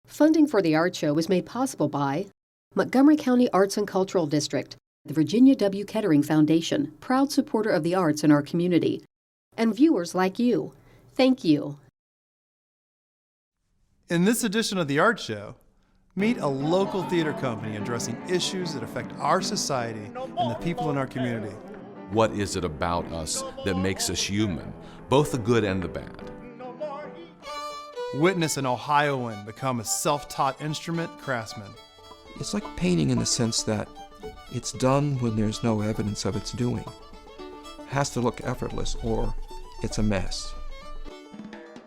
Funding for the art show was made possible by Montgomery County Arts and Cultural District, the Virginia W. Kettering Foundation, proud supporter of the arts in our community, and viewers like you. Thank you. In this edition of the Art Show, meet a local theater company addressing issues that affect our society and the people in our community. What is it about us that makes us human, both the good and the bad? Witness an Ohioan become a self-taught instrument craftsman. It's like painting in the sense that it's done when there's no evidence of its doing. It has to look effortless or it's a mess.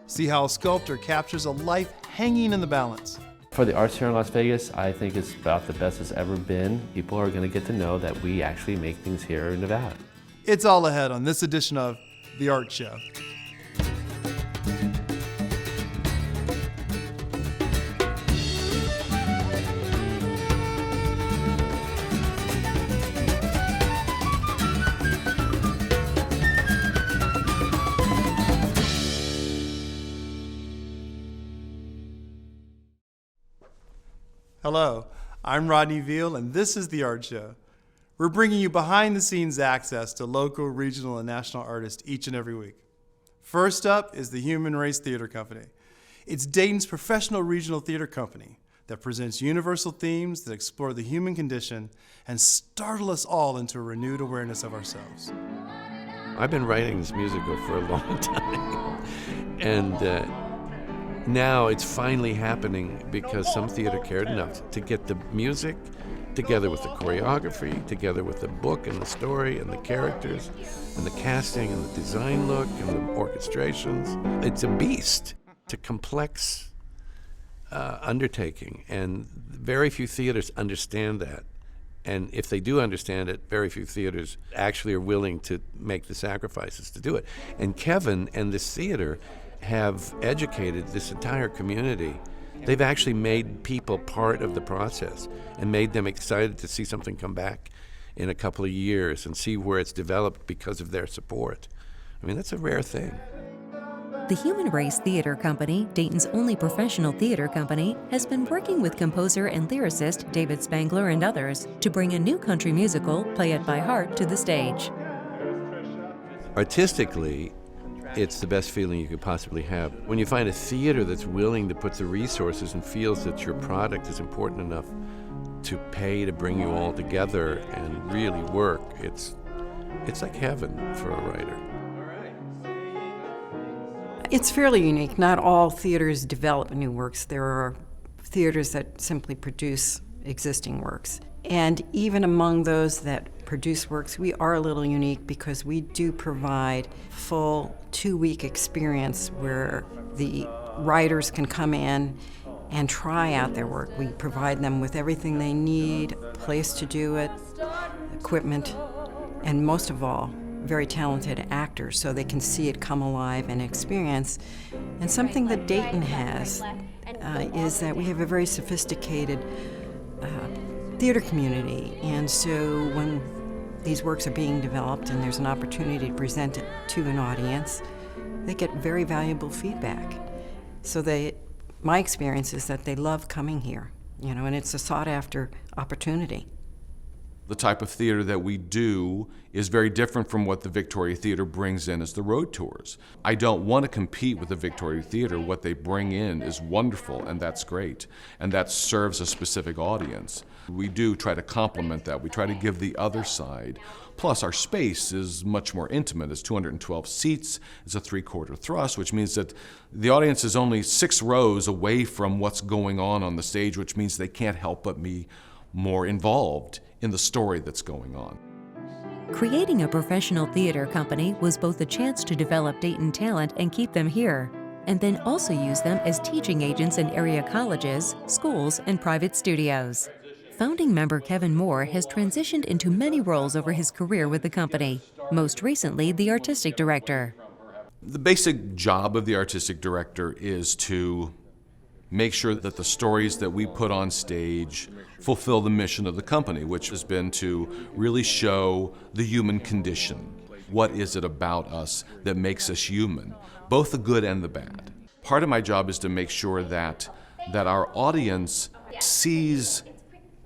See how a sculptor captures a life hanging in the balance. For the arts here in Las Vegas, I think it's about the best it's ever been. People are going to get to know that we actually make things here in Nevada. It's all ahead on this edition of The Art Show. Hello, I'm Rodney Veal, and this is The Art Show. We're bringing you behind-the-scenes access to local, regional, and national artists each and every week. First up is the Human Race Theater Company. It's Dayton's professional regional theater company that presents universal themes that explore the human condition and startle us all into a renewed awareness of ourselves. I've been writing this musical for a long time, and now it's finally happening because some theater cared enough to get the music together with the choreography, together with the book and the story and the characters and the casting and the design look and the orchestrations. It's a beast. It's a complex undertaking, and very few theaters understand that. And if they do understand it, very few theaters actually are willing to make the sacrifices to do it. And Kevin and this theater have educated this entire community. They've actually made people part of the process and made them excited to see something come back in a couple of years and see where it's developed because of their support. I mean, that's a rare thing. The Human Race Theater Company, Dayton's only professional theater company, has been working with composer and lyricist David Spangler and others to bring a new country musical, Play It by Heart, to the stage. Artistically, it's the best feeling you could possibly have. When you find a theater that's willing to put the resources and feels that your product is important enough to pay to bring you all together and really work, it's like heaven for a writer. It's fairly unique. Not all theaters develop new works. There are theaters that simply produce existing works. And even among those that produce works, we are a little unique because we do provide full 2-week experience where the writers can come in and try out their work. We provide them with everything they need, a place to do it, equipment, and most of all, very talented actors so they can see it come alive and experience. And something that Dayton has is that we have a very sophisticated theater community, and so when these works are being developed and there's an opportunity to present it to an audience, they get very valuable feedback. So my experience is that they love coming here, and it's a sought-after opportunity. The type of theater that we do is very different from what the Victoria Theater brings in as the road tours. I don't want to compete with the Victoria Theater. What they bring in is wonderful, and that's great, and that serves a specific audience. We do try to complement that. We try to give the other side. Plus, our space is much more intimate. It's 212 seats. It's a 3/4 thrust, which means that the audience is only 6 rows away from what's going on the stage, which means they can't help but be more involved in the story that's going on. Creating a professional theater company was both a chance to develop Dayton talent and keep them here, and then also use them as teaching agents in area colleges, schools, and private studios. Founding member Kevin Moore has transitioned into many roles over his career with the company, most recently the artistic director. The basic job of the artistic director is to make sure that the stories that we put on stage fulfill the mission of the company, which has been to really show the human condition. What is it about us that makes us human, both the good and the bad? Part of my job is to make sure that that our audience sees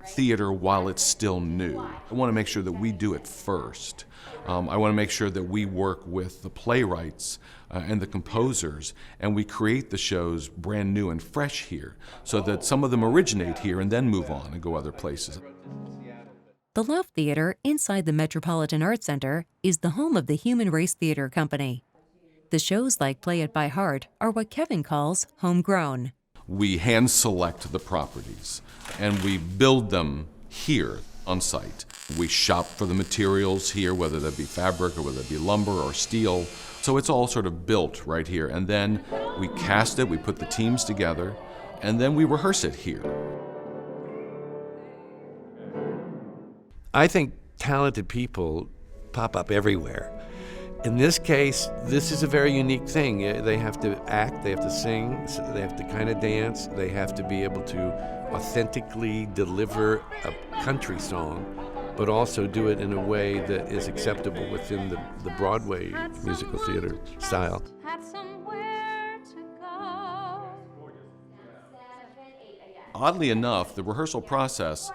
theater while it's still new. I want to make sure that we do it first. I want to make sure that we work with the playwrights and the composers, and we create the shows brand new and fresh here, so that some of them originate here and then move on and go other places. The Love Theater inside the Metropolitan Arts Center is the home of the Human Race Theater Company. The shows like Play It by Heart are what Kevin calls homegrown. We hand select the properties and we build them here on site. We shop for the materials here, whether that be fabric or whether it be lumber or steel. So it's all sort of built right here. And then we cast it, we put the teams together, and then we rehearse it here. I think talented people pop up everywhere. In this case, this is a very unique thing. They have to act, they have to sing, they have to kind of dance, they have to be able to authentically deliver a country song, but also do it in a way that is acceptable within the Broadway musical theater style. Oddly enough, the rehearsal process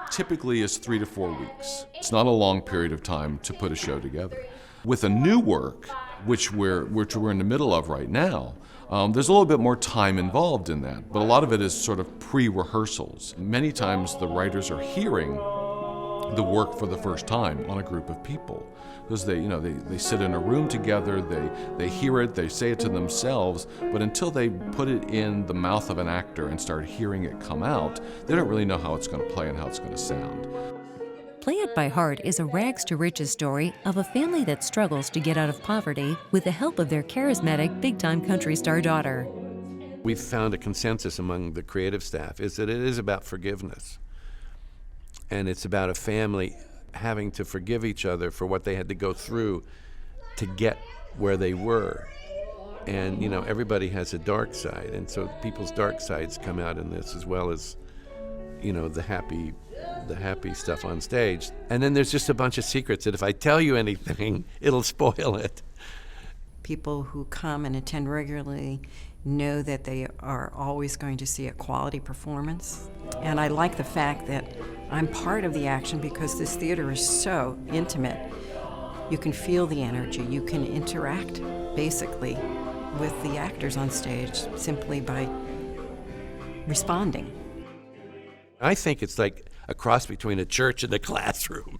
typically is 3 to 4 weeks. It's not a long period of time to put a show together. With a new work, which we're in the middle of right now, there's a little bit more time involved in that, but a lot of it is sort of pre-rehearsals. Many times the writers are hearing the work for the first time on a group of people, because they sit in a room together, they hear it, they say it to themselves, but until they put it in the mouth of an actor and start hearing it come out, they don't really know how it's going to play and how it's going to sound. Play It by Heart is a rags to riches story of a family that struggles to get out of poverty with the help of their charismatic, big-time country star daughter. We've found a consensus among the creative staff is that it is about forgiveness. And it's about a family having to forgive each other for what they had to go through to get where they were. And, everybody has a dark side, and so people's dark sides come out in this as well as, the happy stuff on stage. And then there's just a bunch of secrets that if I tell you anything, it'll spoil it. People who come and attend regularly know that they are always going to see a quality performance. And I like the fact that I'm part of the action because this theater is so intimate. You can feel the energy. You can interact, basically, with the actors on stage simply by responding. I think it's like a cross between a church and a classroom.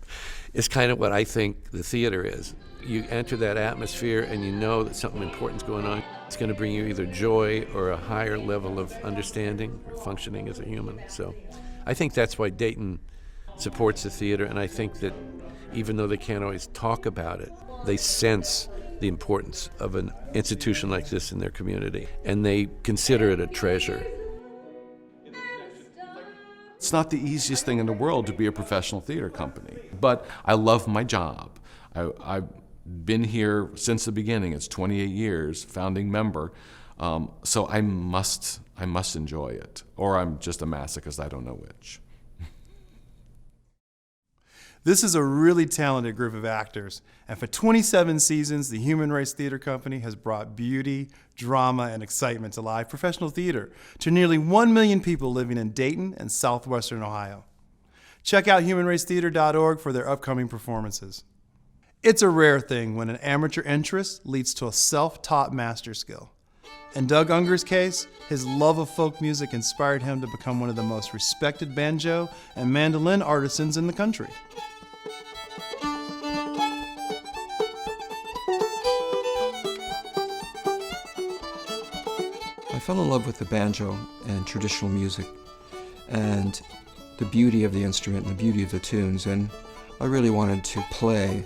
It's kind of what I think the theater is. You enter that atmosphere and you know that something important's going on. It's going to bring you either joy or a higher level of understanding or functioning as a human. So I think that's why Dayton supports the theater, and I think that even though they can't always talk about it, they sense the importance of an institution like this in their community, and they consider it a treasure. It's not the easiest thing in the world to be a professional theater company, but I love my job. I've been here since the beginning. It's 28 years, founding member, so I must enjoy it, or I'm just a masochist, I don't know which. This is a really talented group of actors, and for 27 seasons, the Human Race Theater Company has brought beauty, drama, and excitement to live professional theater to nearly 1 million people living in Dayton and southwestern Ohio. Check out humanracetheater.org for their upcoming performances. It's a rare thing when an amateur interest leads to a self-taught master skill. In Doug Unger's case, his love of folk music inspired him to become one of the most respected banjo and mandolin artisans in the country. I fell in love with the banjo and traditional music and the beauty of the instrument and the beauty of the tunes, and I really wanted to play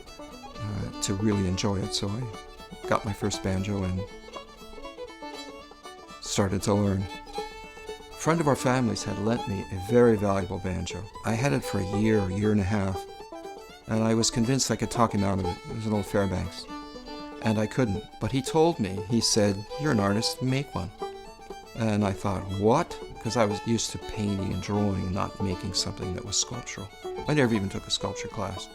to really enjoy it, so I got my first banjo and started to learn. A friend of our family's had lent me a very valuable banjo. I had it for a year and a half, and I was convinced I could talk him out of it. It was an old Fairbanks, and I couldn't. But he told me, he said, "You're an artist, make one." And I thought, what? Because I was used to painting and drawing, not making something that was sculptural. I never even took a sculpture class.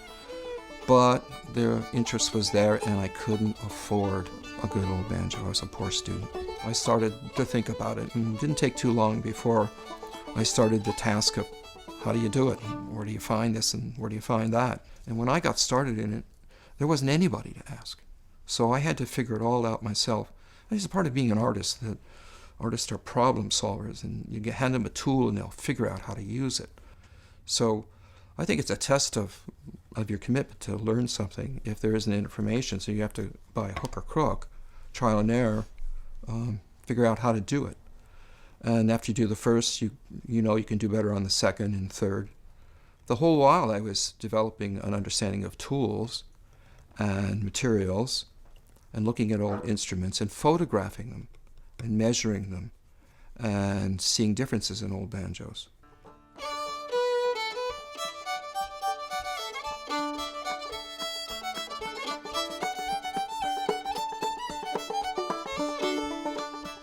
But the interest was there, and I couldn't afford a good old banjo. I was a poor student. I started to think about it, and it didn't take too long before I started the task of how do you do it? Where do you find this and where do you find that? And when I got started in it, there wasn't anybody to ask. So I had to figure it all out myself. And it's a part of being an artist, that artists are problem solvers, and you hand them a tool and they'll figure out how to use it. So I think it's a test of your commitment to learn something if there isn't information. So you have to, by hook or crook, trial and error, figure out how to do it. And after you do the first, you know you can do better on the second and third. The whole while I was developing an understanding of tools and materials and looking at old instruments and photographing them and measuring them and seeing differences in old banjos.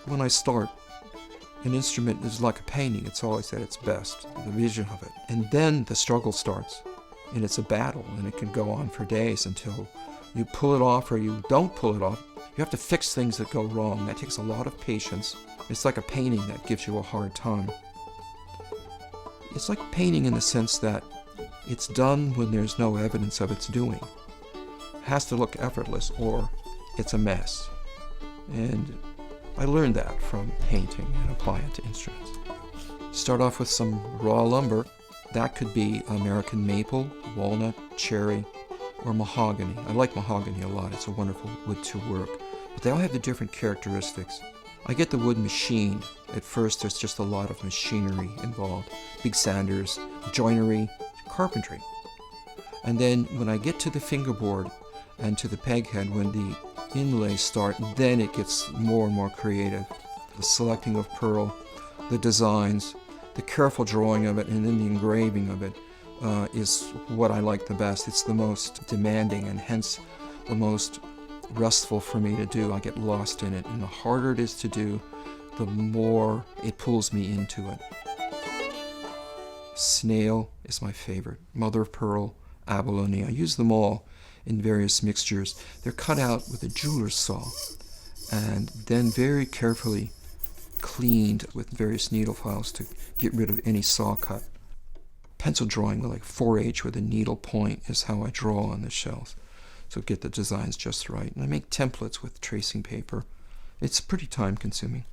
When I start, an instrument is like a painting. It's always at its best, the vision of it. And then the struggle starts, and it's a battle, and it can go on for days until you pull it off or you don't pull it off. You have to fix things that go wrong. That takes a lot of patience. It's like a painting that gives you a hard time. It's like painting in the sense that it's done when there's no evidence of its doing. It has to look effortless or it's a mess. And I learned that from painting and apply it to instruments. Start off with some raw lumber. That could be American maple, walnut, cherry, or mahogany. I like mahogany a lot. It's a wonderful wood to work. But they all have the different characteristics. I get the wood machined. At first, there's just a lot of machinery involved. Big sanders, joinery, carpentry. And then when I get to the fingerboard and to the peghead, when the inlays start, then it gets more and more creative. The selecting of pearl, the designs, the careful drawing of it, and then the engraving of it is what I like the best. It's the most demanding and hence the most restful for me to do. I get lost in it, and the harder it is to do, the more it pulls me into it. Snail is my favorite. Mother of pearl, abalone. I use them all in various mixtures. They're cut out with a jeweler's saw and then very carefully cleaned with various needle files to get rid of any saw cut. Pencil drawing with like 4H with a needle point is how I draw on the shells. So get the designs just right. And I make templates with tracing paper. It's pretty time consuming.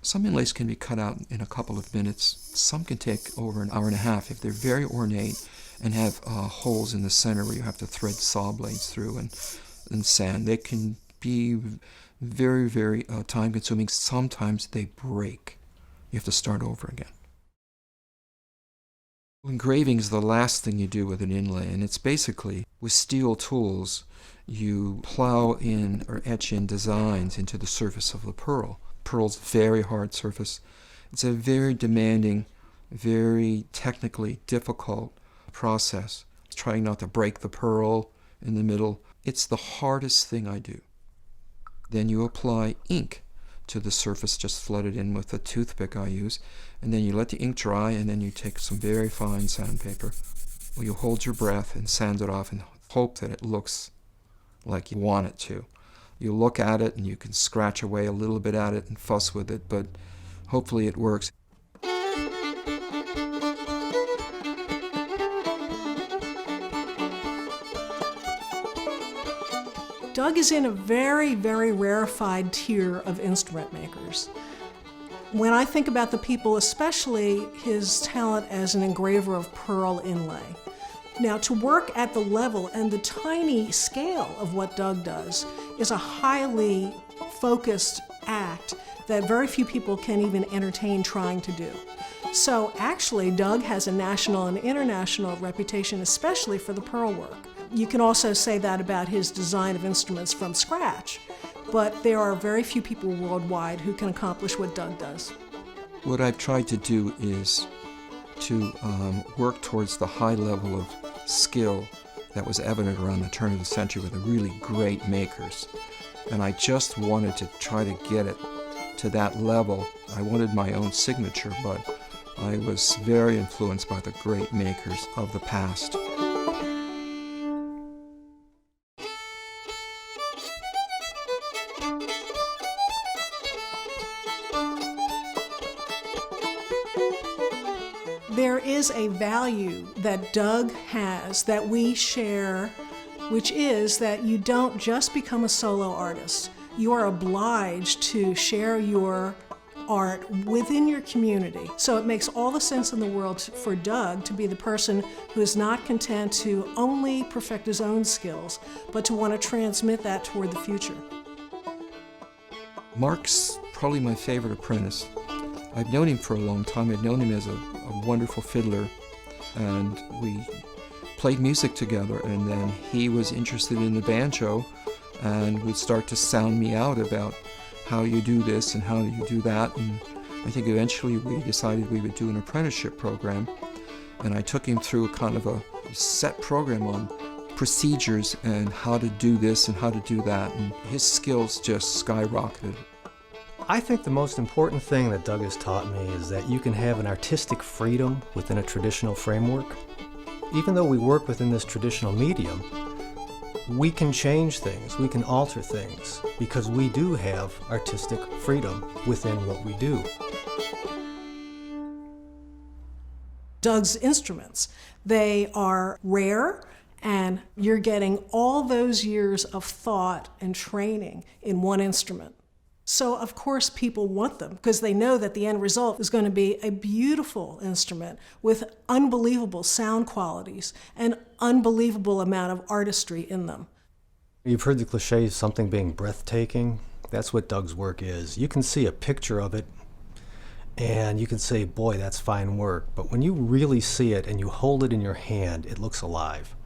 Some inlays can be cut out in a couple of minutes. Some can take over an hour and a half if they're very ornate and have holes in the center where you have to thread saw blades through and sand. They can be very, very time consuming. Sometimes they break. You have to start over again. Engraving is the last thing you do with an inlay, and it's basically with steel tools you plow in or etch in designs into the surface of the pearl. Pearl's very hard surface. It's a very demanding, very technically difficult process. Trying not to break the pearl in the middle. It's the hardest thing I do. Then you apply ink to the surface, just flood it in with a toothpick I use, and then you let the ink dry, and then you take some very fine sandpaper. Well, you hold your breath and sand it off and hope that it looks like you want it to. You look at it and you can scratch away a little bit at it and fuss with it, but hopefully it works. Doug is in a very, very rarefied tier of instrument makers. When I think about the people, especially his talent as an engraver of pearl inlay. Now, to work at the level and the tiny scale of what Doug does is a highly focused act that very few people can even entertain trying to do. So actually, Doug has a national and international reputation, especially for the pearl work. You can also say that about his design of instruments from scratch, but there are very few people worldwide who can accomplish what Doug does. What I've tried to do is to work towards the high level of skill that was evident around the turn of the century with the really great makers. And I just wanted to try to get it to that level. I wanted my own signature, but I was very influenced by the great makers of the past. There is a value that Doug has that we share, which is that you don't just become a solo artist. You are obliged to share your art within your community. So it makes all the sense in the world for Doug to be the person who is not content to only perfect his own skills, but to want to transmit that toward the future. Mark's probably my favorite apprentice. I've known him for a long time. I've known him as a wonderful fiddler, and we played music together, and then he was interested in the banjo and would start to sound me out about how you do this and how you do that, and I think eventually we decided we would do an apprenticeship program, and I took him through kind of a set program on procedures and how to do this and how to do that, and his skills just skyrocketed. I think the most important thing that Doug has taught me is that you can have an artistic freedom within a traditional framework. Even though we work within this traditional medium, we can change things, we can alter things, because we do have artistic freedom within what we do. Doug's instruments, they are rare, and you're getting all those years of thought and training in one instrument. So of course people want them because they know that the end result is going to be a beautiful instrument with unbelievable sound qualities and unbelievable amount of artistry in them. You've heard the cliche, something being breathtaking. That's what Doug's work is. You can see a picture of it and you can say, boy, that's fine work. But when you really see it and you hold it in your hand, it looks alive.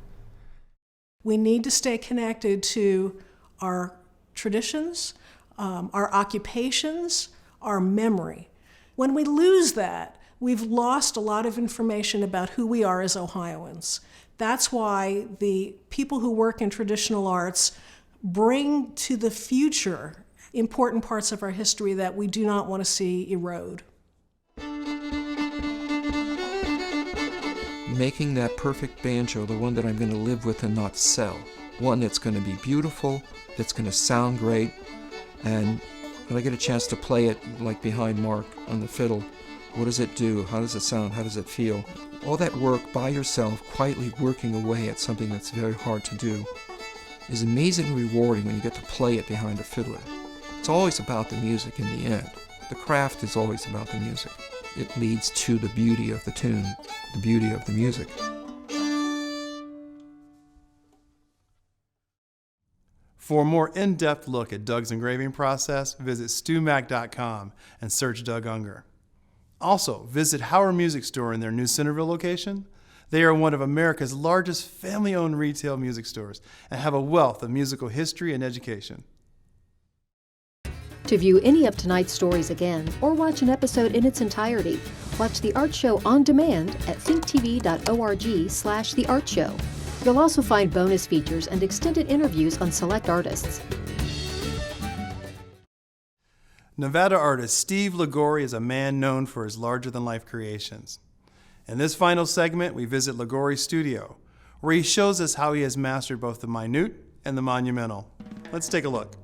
We need to stay connected to our traditions, our occupations, our memory. When we lose that, we've lost a lot of information about who we are as Ohioans. That's why the people who work in traditional arts bring to the future important parts of our history that we do not want to see erode. Making that perfect banjo, the one that I'm going to live with and not sell. One that's going to be beautiful, that's going to sound great, and when I get a chance to play it, like behind Mark on the fiddle, what does it do? How does it sound? How does it feel? All that work by yourself, quietly working away at something that's very hard to do, is amazingly rewarding when you get to play it behind a fiddler. It's always about the music in the end. The craft is always about the music. It leads to the beauty of the tune, the beauty of the music. For a more in-depth look at Doug's engraving process, visit stumac.com and search Doug Unger. Also, visit Howard Music Store in their new Centerville location. They are one of America's largest family-owned retail music stores and have a wealth of musical history and education. To view any of tonight's stories again or watch an episode in its entirety, watch The Art Show on demand at thinktv.org/theartshow. You'll also find bonus features and extended interviews on select artists. Nevada artist Steve Ligori is a man known for his larger-than-life creations. In this final segment, we visit Ligori's studio, where he shows us how he has mastered both the minute and the monumental. Let's take a look.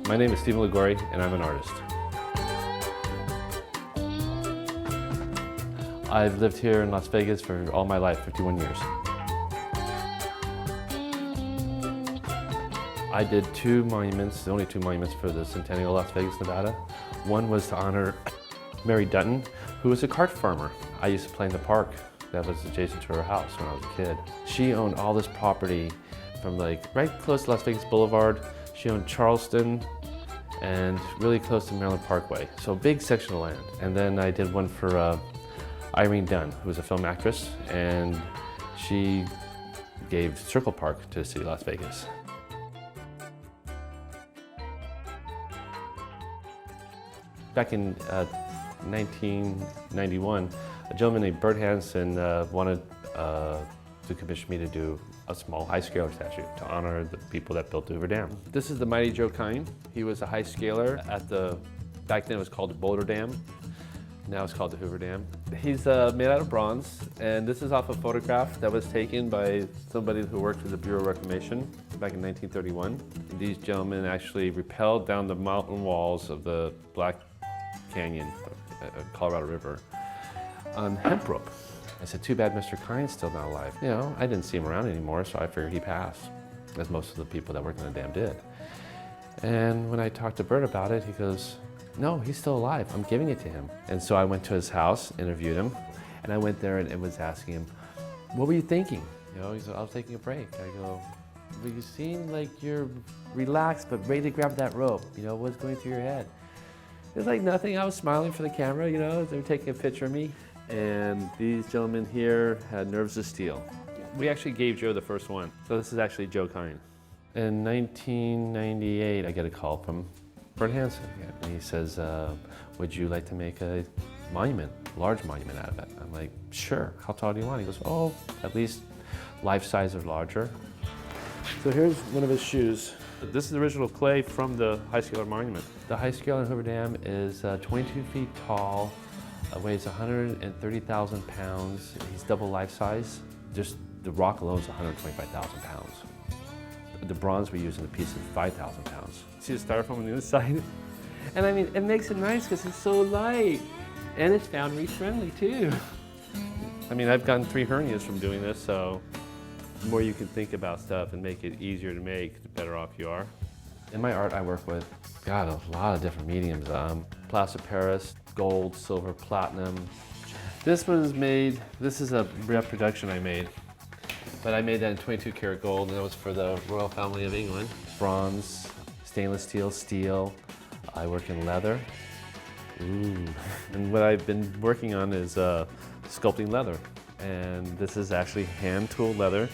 My name is Stephen Ligori, and I'm an artist. I've lived here in Las Vegas for all my life, 51 years. I did two monuments, the only two monuments for the Centennial Las Vegas, Nevada. One was to honor Mary Dutton, who was a cart farmer. I used to play in the park that was adjacent to her house when I was a kid. She owned all this property from like right close to Las Vegas Boulevard. She owned Charleston and really close to Maryland Parkway. So a big section of land. And then I did one for Irene Dunn, who was a film actress, and she gave Circle Park to the city of Las Vegas. Back in 1991, a gentleman named Bert Hansen wanted to commission me to do a small high scaler statue to honor the people that built the Hoover Dam. This is the mighty Joe Kine. He was a high scaler at back then it was called the Boulder Dam. Now it's called the Hoover Dam. He's made out of bronze, and this is off a photograph that was taken by somebody who worked with the Bureau of Reclamation. back in 1931. These gentlemen actually rappelled down the mountain walls of the Black Canyon, Colorado River, on hemp rope. I said, too bad Mr. Kine's still not alive. You know, I didn't see him around anymore, so I figured he passed, as most of the people that worked on the dam did. And when I talked to Bert about it, he goes, no, he's still alive. I'm giving it to him. And so I went to his house, interviewed him, and I went there and was asking him, what were you thinking? You know, he said, I was taking a break. I go, well, you seem like you're relaxed but ready to grab that rope. You know, what's going through your head? It was like nothing. I was smiling for the camera, you know, they were taking a picture of me. And these gentlemen here had nerves of steel. We actually gave Joe the first one. So this is actually Joe Kine. In 1998, I get a call from Bert Hansen. And he says, would you like to make a monument, large monument out of it? I'm like, sure. How tall do you want? He goes, oh, at least life size or larger. So here's one of his shoes. This is the original clay from the high scalar monument. The high scale in Hoover Dam is 22 feet tall, weighs 130,000 pounds. He's double life size. Just the rock alone is 125,000 pounds. The bronze we use in the piece is 5,000 pounds. See the styrofoam on the inside? And I mean, it makes it nice because it's so light. And it's foundry friendly too. I mean, I've gotten 3 hernias from doing this, so the more you can think about stuff and make it easier to make, the better off you are. In my art, I work with, God, a lot of different mediums. Plaster Paris, gold, silver, platinum. This was made, this is a reproduction I made, but I made that in 22 karat gold, and that was for the royal family of England. Bronze, stainless steel, steel. I work in leather. Ooh. And what I've been working on is sculpting leather. And this is actually hand-tooled leather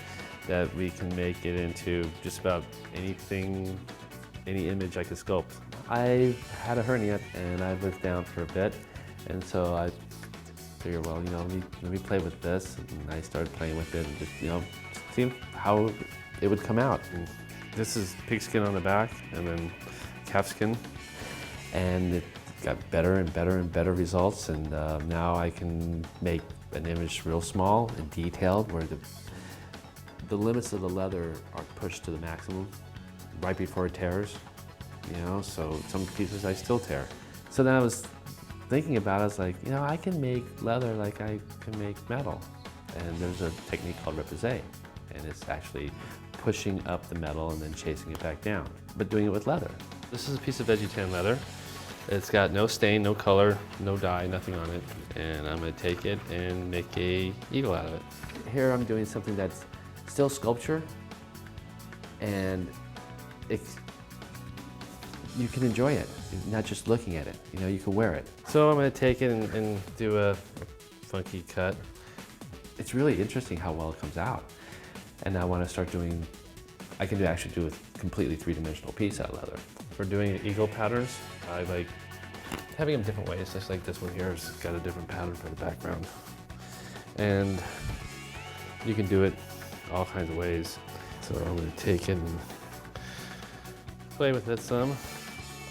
that we can make it into just about anything, any image I could sculpt. I had a hernia and I was down for a bit, and so I figured, well, you know, let me play with this. And I started playing with it and just, you know, seeing how it would come out. And this is pigskin on the back and then calfskin, and it got better and better and better results. And now I can make an image real small and detailed where the limits of the leather are pushed to the maximum right before it tears, you know, so some pieces I still tear. So then I was thinking about it, I was like, you know, I can make leather like I can make metal. And there's a technique called repoussé, and it's actually pushing up the metal and then chasing it back down, but doing it with leather. This is a piece of veggie-tan leather. It's got no stain, no color, no dye, nothing on it. And I'm gonna take it and make a eagle out of it. Here I'm doing something that's still sculpture, and you can enjoy it, not just looking at it. You know, you can wear it. So I'm gonna take it and do a funky cut. It's really interesting how well it comes out. And I wanna start doing, I can actually do a completely 3-dimensional piece out of leather. For doing eagle patterns, I like having them different ways, just like this one here has got a different pattern for the background. And you can do it all kinds of ways. So I'm gonna take it and play with it some.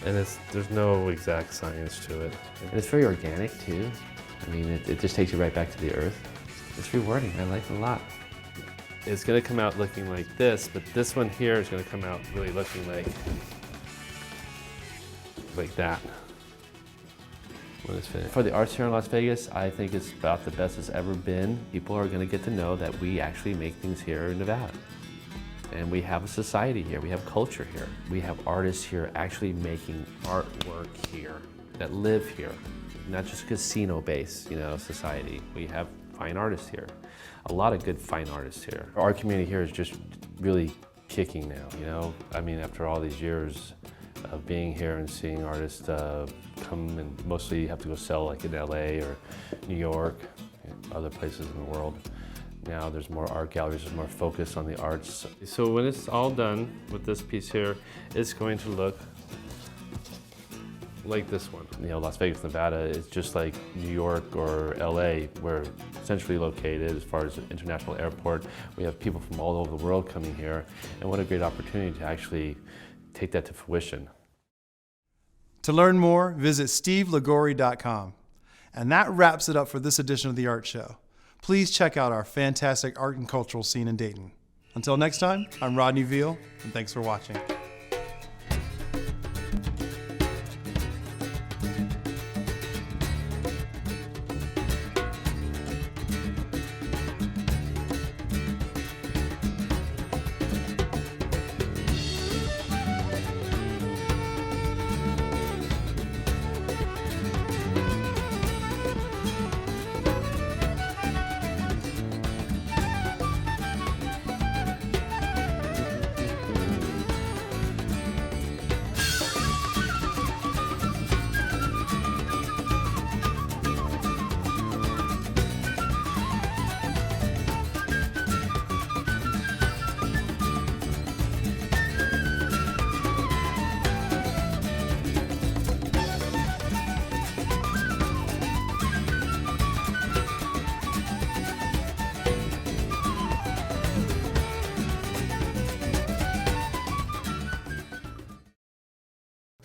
And there's no exact science to it. And it's very organic too. I mean, it just takes you right back to the earth. It's rewarding, I like it a lot. It's gonna come out looking like this, but this one here is gonna come out really looking like that when it's finished. For the arts here in Las Vegas, I think it's about the best it's ever been. People are gonna get to know that we actually make things here in Nevada. And we have a society here, we have culture here. We have artists here actually making artwork here, that live here. Not just casino-based, you know, society. We have fine artists here. A lot of good fine artists here. Our community here is just really kicking now, you know? I mean, after all these years of being here and seeing artists come, and mostly you have to go sell like in LA or New York, other places in the world. Now there's more art galleries, there's more focus on the arts. So when it's all done with this piece here, it's going to look like this one. You know, Las Vegas, Nevada is just like New York or LA. We're centrally located as far as an international airport. We have people from all over the world coming here, and what a great opportunity to actually take that to fruition. To learn more, visit steveligori.com. And that wraps it up for this edition of The Art Show. Please check out our fantastic art and cultural scene in Dayton. Until next time, I'm Rodney Veal, and thanks for watching.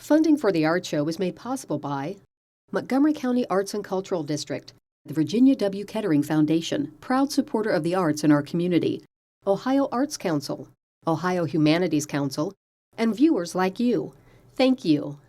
Funding for the art show was made possible by Montgomery County Arts and Cultural District, the Virginia W. Kettering Foundation, proud supporter of the arts in our community, Ohio Arts Council, Ohio Humanities Council, and viewers like you. Thank you.